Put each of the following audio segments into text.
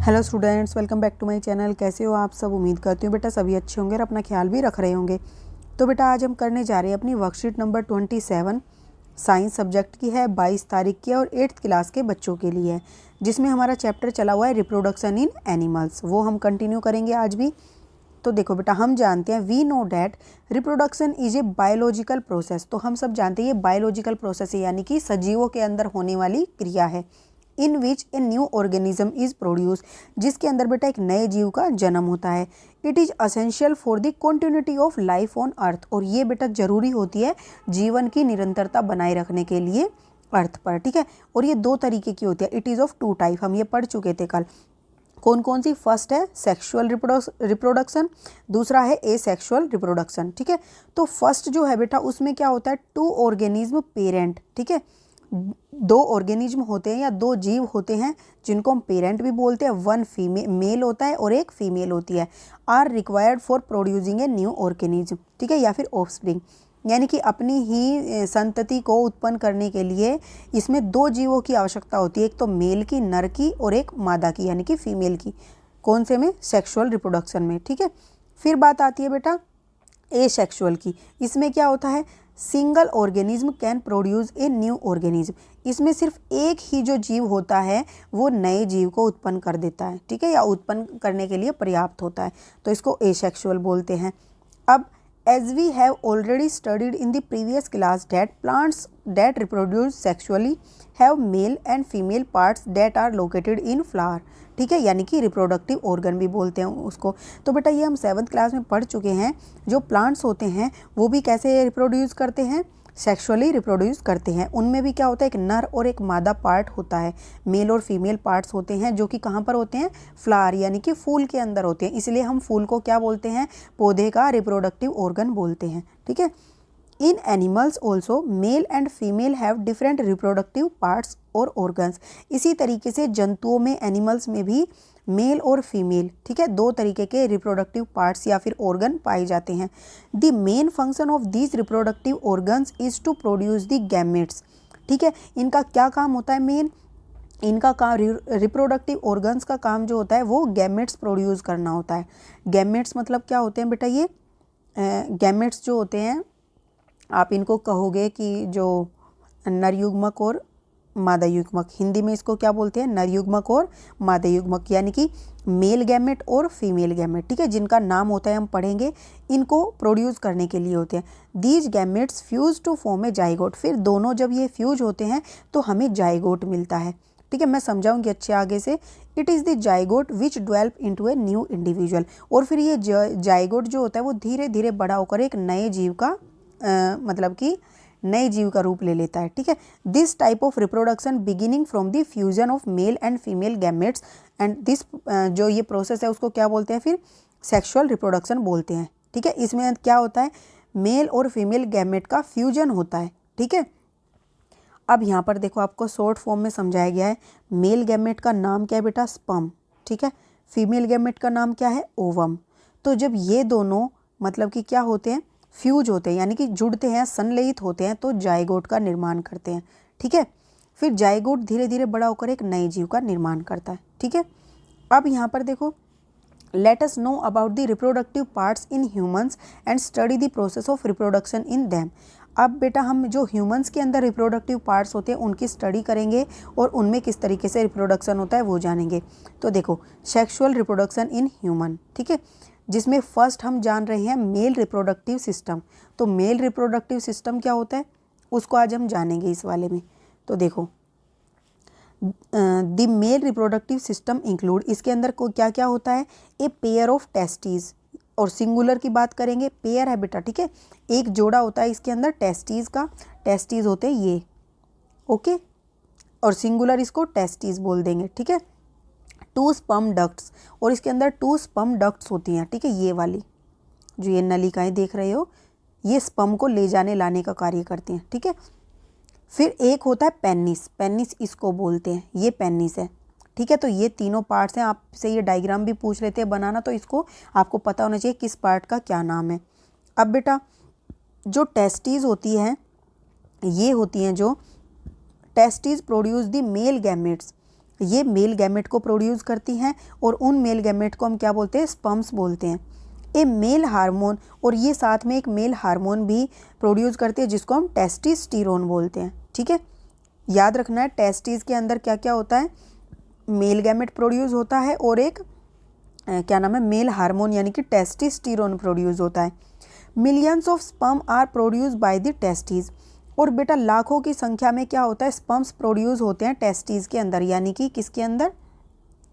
Hello students, welcome back to my channel. कैसे हो आप सब? उम्मीद करती हूँ बेटा सभी अच्छे होंगे और अपना ख्याल भी रख रहे होंगे। तो बेटा आज हम करने जा रहे हैं अपनी वर्कशीट नंबर 27 साइंस सब्जेक्ट की है, 22 तारीख की और 8th क्लास के बच्चों के लिए है, जिसमें हमारा चैप्टर चला हुआ है रिप्रोडक्शन इन एनिमल्स। वो हम कंटिन्यू करेंगे आज भी। तो देखो बेटा, हम जानते हैं we know that reproduction is a biological process. तो हम सब जानते हैं ये बायोलॉजिकल प्रोसेस है, यानी कि सजीवों के अंदर होने वाली क्रिया है। In which a new organism is produce, जिसके अंदर बेटा एक नए जीव का जन्म होता है। It is essential for the continuity of life on earth. और ये बेटा जरूरी होती है जीवन की निरंतरता बनाए रखने के लिए अर्थ पर। ठीक है, और ये दो तरीके की होती है। It is of two type, हम ये पढ़ चुके थे कल। कौन कौन सी? फर्स्ट है सेक्सुअल रिप्रोडक्शन, दूसरा है एसेक्सुअल रिप्रोडक्शन। ठीक है, तो फर्स्ट जो है बेटा उसमें क्या होता है, टू ऑर्गेनिज्म पेरेंट। ठीक है, दो ऑर्गेनिज्म होते हैं या दो जीव होते हैं जिनको हम पेरेंट भी बोलते हैं। वन मेल होता है और एक फीमेल होती है। Are required for producing a new organism. ठीक है, या फिर ऑफस्प्रिंग, यानी कि अपनी ही संतति को उत्पन्न करने के लिए इसमें दो जीवों की आवश्यकता होती है, एक तो मेल की, नर की, और एक मादा की यानी कि फीमेल की। कौन से में? सेक्सुअल रिप्रोडक्शन में। ठीक है, फिर बात आती है बेटा एसेक्सुअल की। इसमें क्या होता है, single organism can produce a new organism. इसमें सिर्फ एक ही जो जीव होता है वो नए जीव को उत्पन्न कर देता है। ठीक है, या उत्पन्न करने के लिए पर्याप्त होता है, तो इसको एसेक्सुअल बोलते हैं। अब as we have already studied in the previous class that plants that reproduce sexually have male and female parts that are located in flower। ठीक है, यानी कि रिप्रोडक्टिव ऑर्गन भी बोलते हैं उसको। तो बेटा ये हम 7th क्लास में पढ़ चुके हैं। जो प्लांट्स होते हैं वो भी कैसे रिप्रोड्यूस करते हैं? सेक्सुअली रिप्रोड्यूस करते हैं। उनमें भी क्या होता है, एक नर और एक मादा पार्ट होता है। मेल और फीमेल पार्ट्स होते हैं जो कि कहाँ पर होते हैं? फ्लावर यानी कि फूल के अंदर होते हैं। इसलिए हम फूल को क्या बोलते हैं? पौधे का रिप्रोडक्टिव ऑर्गन बोलते हैं। ठीक है, in animals also male and female have different reproductive parts और ऑर्गन्स। इसी तरीके से जंतुओं में, एनिमल्स में भी मेल और फीमेल, ठीक है, दो तरीके के रिप्रोडक्टिव पार्ट्स या फिर ऑर्गन पाए जाते हैं। The main function of these reproductive organs is to produce the gametes. ठीक है, इनका क्या काम होता है? मेन इनका काम, रिप्रोडक्टिव ऑर्गन्स का काम जो होता है वो गैमेट्स प्रोड्यूस करना होता है। गैमेट्स मतलब क्या होते हैं बेटा? ये गैमेट्स जो होते हैं, आप इनको कहोगे कि जो नर युग्मक और मादा युग्मक, हिंदी में इसको क्या बोलते हैं? नर युग्मक और मादा युग्मक, यानी कि मेल गैमेट और फीमेल गैमेट। ठीक है, जिनका नाम होता है हम पढ़ेंगे, इनको प्रोड्यूस करने के लिए होते हैं। These gametes fuse to form a zygote. फिर दोनों जब ये फ्यूज होते हैं तो हमें जाइगोट मिलता है। ठीक है, मैं समझाऊंगी अच्छे आगे से। It is the zygote which develop into a new individual. और फिर ये जाइगोट जो होता है वो धीरे धीरे बड़ा होकर एक नए जीव का मतलब कि नए जीव का रूप ले लेता है। ठीक है, this type of reproduction beginning from the fusion of male and female gametes and this, जो ये प्रोसेस है उसको क्या बोलते हैं? फिर सेक्सुअल रिप्रोडक्शन बोलते हैं। ठीक है, इसमें क्या होता है? मेल और फीमेल गैमेट का फ्यूजन होता है। ठीक है, अब यहाँ पर देखो आपको शॉर्ट फॉर्म में समझाया गया है। मेल गैमेट का नाम क्या है बेटा? स्पर्म। ठीक है, फीमेल गैमेट का नाम क्या है? ओवम। तो जब ये दोनों मतलब कि क्या होते हैं? फ्यूज होते हैं, यानी कि जुड़ते हैं, संलयित होते हैं, तो जाइगोट का निर्माण करते हैं। ठीक है, फिर जाइगोट धीरे धीरे बड़ा होकर एक नए जीव का निर्माण करता है। ठीक है, अब यहाँ पर देखो, let us know about the reproductive parts in humans and study the process of reproduction in them. अब बेटा हम जो ह्यूमंस के अंदर रिप्रोडक्टिव पार्ट्स होते हैं उनकी स्टडी करेंगे और उनमें किस तरीके से रिप्रोडक्शन होता है वो जानेंगे। तो देखो, सेक्सुअल रिप्रोडक्शन इन ह्यूमन, ठीक है, जिसमें फर्स्ट हम जान रहे हैं मेल रिप्रोडक्टिव सिस्टम। तो मेल रिप्रोडक्टिव सिस्टम क्या होता है उसको आज हम जानेंगे इस वाले में। तो देखो, the male reproductive system include, इसके अंदर को क्या क्या होता है? ए पेयर ऑफ टेस्टीज, और सिंगुलर की बात करेंगे, पेयर है बेटा। ठीक है, एक जोड़ा होता है इसके अंदर टेस्टीज का। टेस्टीज होते हैं ये, ओके, और सिंगुलर इसको टेस्टीज बोल देंगे। ठीक है, टू स्पर्म डक्ट्स, और इसके अंदर टू स्पर्म डक्ट्स होती हैं। ठीक है, ये वाली जो ये नलिकाएं देख रहे हो ये स्पर्म को ले जाने लाने का कार्य करती हैं। ठीक है, फिर एक होता है पेनिस। पेनिस इसको बोलते हैं, ये पेनिस है। ठीक है, तो ये तीनों पार्ट्स हैं। आपसे ये डायग्राम भी पूछ लेते हैं बनाना, तो इसको आपको पता होना चाहिए किस पार्ट का क्या नाम है। अब बेटा जो टेस्टीज होती हैं, ये होती हैं जो testes produce the male gametes ये मेल गैमेट को प्रोड्यूस करती हैं और उन मेल गैमेट को हम क्या बोलते हैं, स्पर्म्स बोलते हैं। ए मेल हार्मोन, और ये साथ में एक मेल हार्मोन भी प्रोड्यूस करती है जिसको हम टेस्टोस्टेरोन बोलते हैं। ठीक है, याद रखना है टेस्टिस के अंदर क्या क्या होता है, मेल गैमेट प्रोड्यूस होता है और एक क्या नाम है, मेल हार्मोन यानी कि टेस्टोस्टेरोन प्रोड्यूस होता है। Millions of sperm are produce by the testis, और बेटा लाखों की संख्या में क्या होता है, स्पर्म्स प्रोड्यूस होते हैं टेस्टिस के अंदर, यानी कि किसके अंदर,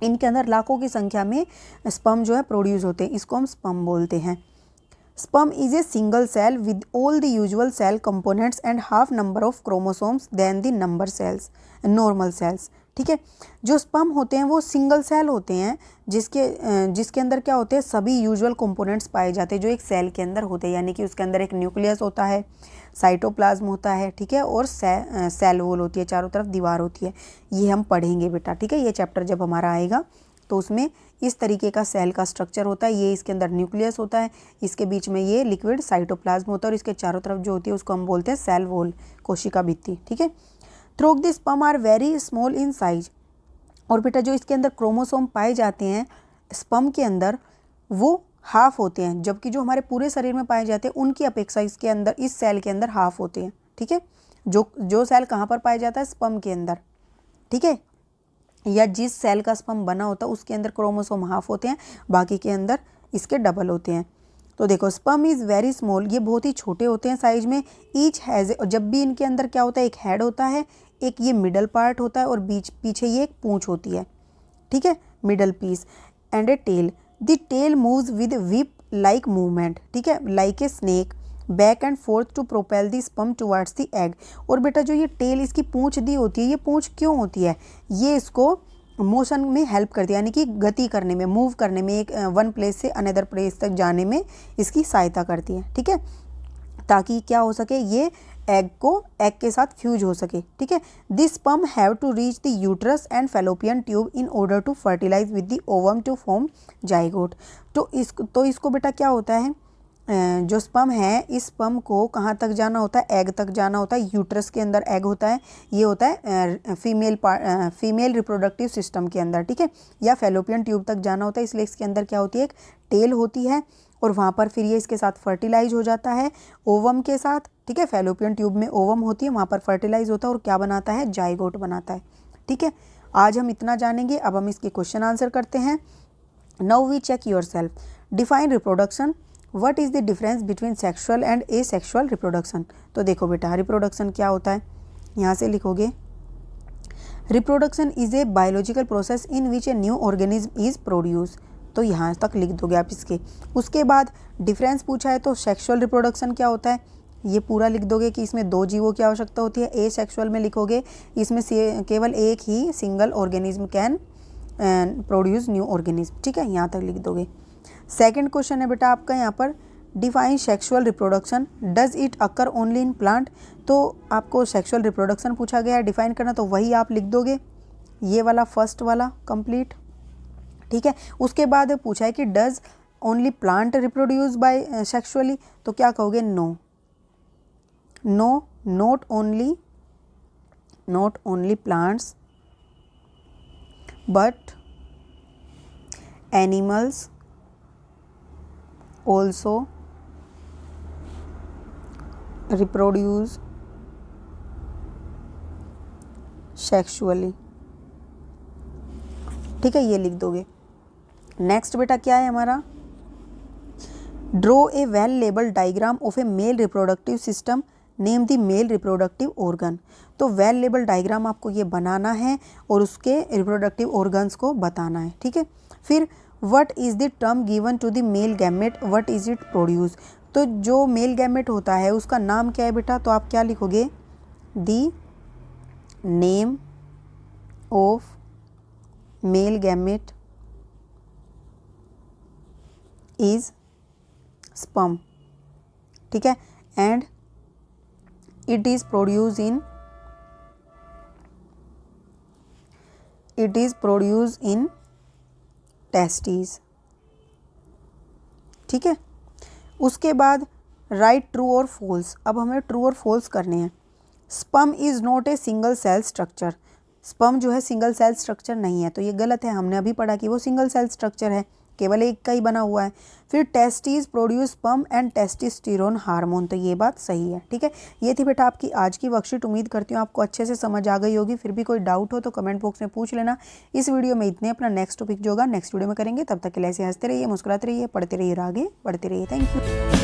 इनके अंदर लाखों की संख्या में स्पर्म जो है प्रोड्यूस होते हैं, इसको हम स्पर्म बोलते हैं। Sperm is a single cell with all the usual cell components and half number of chromosomes then the number cells normal cells. ठीक है, जो स्पर्म होते हैं वो सिंगल सेल होते हैं जिसके अंदर क्या होते हैं, सभी यूजुअल कंपोनेंट्स पाए जाते हैं जो एक सेल के अंदर होते हैं, यानी कि उसके अंदर एक न्यूक्लियस होता है, साइटोप्लाज्म होता है, ठीक है, और सेल वॉल होती है, चारों तरफ दीवार होती है। ये हम पढ़ेंगे बेटा, ठीक है, ये चैप्टर जब हमारा आएगा तो उसमें इस तरीके का सेल का स्ट्रक्चर होता है। ये इसके अंदर न्यूक्लियस होता है, इसके बीच में ये लिक्विड साइटोप्लाज्म होता है और इसके चारों तरफ जो होती है उसको हम बोलते हैं सेल वॉल, कोशिका भित्ति। ठीक है, through the sperm are very small in size, और बेटा जो इसके अंदर क्रोमोसोम पाए जाते हैं स्पर्म के अंदर वो हाफ होते हैं, जबकि जो हमारे पूरे शरीर में पाए जाते हैं उनकी अपेक्षा इसके अंदर, इस सेल के अंदर हाफ होते हैं। ठीक है, जो सेल कहाँ पर पाया जाता है, स्पर्म के अंदर। ठीक है, या जिस सेल का स्पर्म बना होता है उसके अंदर क्रोमोसोम हाफ होते हैं, बाकी के अंदर इसके डबल होते हैं। तो देखो स्पर्म इज़ वेरी स्मॉल, ये बहुत ही छोटे होते हैं साइज में। ईच हैज़, जब भी इनके अंदर क्या होता है, एक हेड होता है, एक ये मिडल पार्ट होता है और पीछे ये एक पूंछ होती है। ठीक है, middle piece, and a tail. The tail moves with whip like movement. ठीक है, like a snake back and forth to propel the sperm towards the egg. और बेटा जो ये टेल इसकी पूंछ दी होती है, ये पूंछ क्यों होती है, ये इसको मोशन में हेल्प करती है, यानी कि गति करने में, मूव करने में, एक वन प्लेस से अनदर प्लेस तक जाने में इसकी सहायता करती है। ठीक है, ताकि क्या हो सके, ये एग के साथ फ्यूज हो सके। ठीक है, this sperm have to reach the uterus and fallopian tube in order to fertilize with the ovum to form zygote. तो इसको बेटा क्या होता है, जो स्पर्म है इस स्पर्म को कहाँ तक जाना होता है, एग तक जाना होता है। यूट्रस के अंदर एग होता है, ये होता है फीमेल रिप्रोडक्टिव सिस्टम के अंदर। ठीक है, या फैलोपियन ट्यूब तक जाना होता है, इसलिए इसके अंदर क्या होती है, एक टेल होती है और वहाँ पर फिर ये इसके साथ फर्टिलाइज हो जाता है ओवम के साथ। ठीक है, फैलोपियन ट्यूब में ओवम होती है, वहाँ पर फर्टिलाइज होता है और क्या बनाता है, जाइगोट बनाता है। ठीक है, आज हम इतना जानेंगे, अब हम इसके क्वेश्चन आंसर करते हैं। Now we check yourself. Define reproduction. What is the difference between sexual and asexual reproduction. तो देखो बेटा रिप्रोडक्शन क्या होता है, यहाँ से लिखोगे, reproduction is a biological process in which a new organism is produce. तो यहाँ तक लिख दोगे आप इसके। उसके बाद डिफरेंस पूछा है तो सेक्सुअल रिप्रोडक्शन क्या होता है, ये पूरा लिख दोगे कि इसमें 2 जीवों की आवश्यकता होती है। एसेक्सुअल में लिखोगे इसमें केवल एक ही single organism can produce new organism. ठीक है, यहाँ तक लिख दोगे। सेकंड क्वेश्चन है बेटा आपका यहाँ पर, define sexual reproduction. Does it occur only in plant. तो आपको सेक्सुअल रिप्रोडक्शन पूछा गया है, डिफाइन करना, तो वही आप लिख दोगे, ये वाला फर्स्ट वाला कंप्लीट। ठीक है, उसके बाद पूछा है कि does only plant reproduce by sexually, तो क्या कहोगे, no, no, not only plants but animals also reproduce sexually। ठीक है, ये लिख दोगे। नेक्स्ट बेटा क्या है हमारा, draw a well labelled diagram of A male reproductive system, name the male reproductive organ. तो वेल लेबल डायग्राम आपको ये बनाना है और उसके रिप्रोडक्टिव ऑर्गन्स को बताना है। ठीक है, फिर what is the term given to the male gamete, what is it produce. तो जो मेल गैमेट होता है उसका नाम क्या है बेटा, तो आप क्या लिखोगे, the name of male gamete is sperm. ठीक है, and it is produce in testis. ठीक है, उसके बाद राइट ट्रू और फॉल्स। अब हमें ट्रू और फॉल्स करने हैं। Sperm is not a single cell structure. Sperm जो है सिंगल सेल स्ट्रक्चर नहीं है, तो ये गलत है। हमने अभी पढ़ा कि वो सिंगल सेल स्ट्रक्चर है, केवल एक का ही बना हुआ है। फिर testis produce sperm and testosterone hormone, तो ये बात सही है। ठीक है, ये थी बेटा आपकी आज की वर्कशीट। उम्मीद करती हूँ आपको अच्छे से समझ आ गई होगी। फिर भी कोई डाउट हो तो कमेंट बॉक्स में पूछ लेना। इस वीडियो में इतने, अपना नेक्स्ट टॉपिक जो होगा नेक्स्ट वीडियो में करेंगे। तब तक के लिए ऐसे हंसते रहिए, मुस्कुराते रहिए, पढ़ते रहिए, आगे बढ़ते रहिए। Thank you.